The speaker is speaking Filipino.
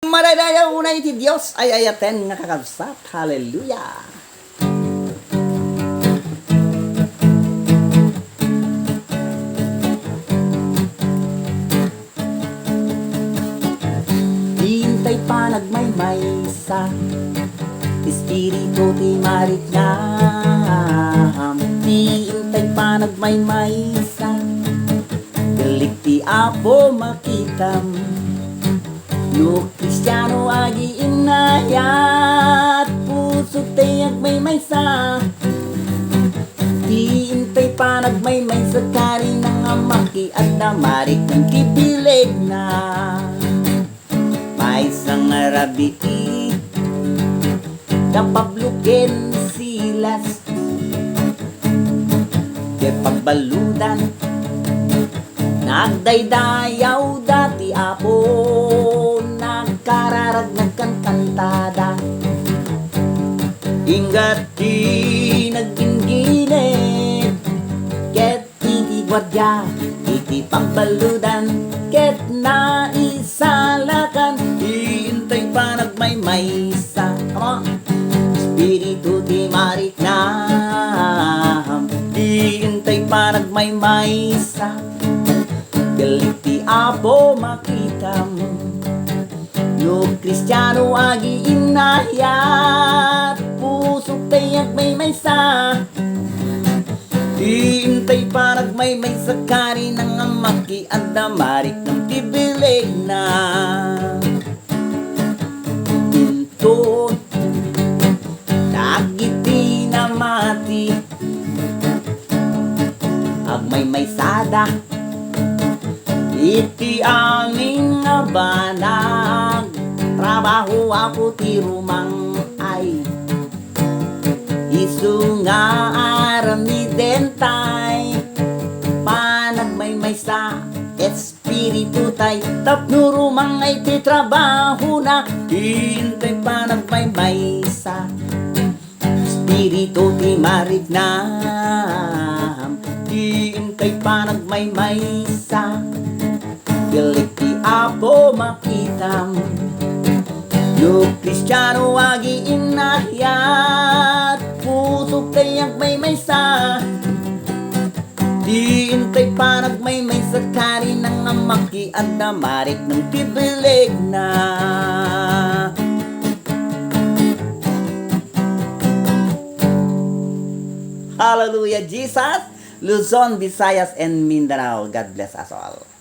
Madadayaw na iti Diyos ay ayaten nga kakabsat. Hallelujah! Hintay pa nagmaymaysa, Espiritu ti mariknam. Hintay pa nagmaymaysa, Galit ti Apo makitam. No Kristiyano agi inayat, puso ti agmaymaysa. Hintay pa nagmaymaysa, kari ng amaki at namarik ng kibilig na. May isang arabi kapablukin silas, kaya pagbaludan nagdaydayaw dati Apo, nagkararag nagkantantada. Ingat di nagginginit, ket iti gwardiya iti pagbaludan, ket naisalakan. Hintay pa nagmaymaysa, Espiritu ti mariknam. Hintay pa nagmaymaysa, Galit ti Apo makitam. No Kristiyano agi inayat, puso tay agmaymaysa. Hintay pa nagmaymaysa, kari ng amaki at damarik ng tibilig na. Pinto nagiti na mati, agmaymaysada iti aming abanag. Trabaho ako ti rumang ay, isu nga aramidentay. Panagmaymaysa Espiritu tay, tapno rumang ay ti trabaho na. Hintay pa nagmaymaysa, Espiritu ti mariknam. Hintay pa nagmaymaysa, Galit ti Apo makitam. No Kristiyano agi inayat, puso tay agmaymaysa. Hintay pa nagmaymaysa, kari ng amaki at damarik ng tibilig na. Hallelujah, Jesus! Luzon, Visayas, and Mindanao. God bless us all.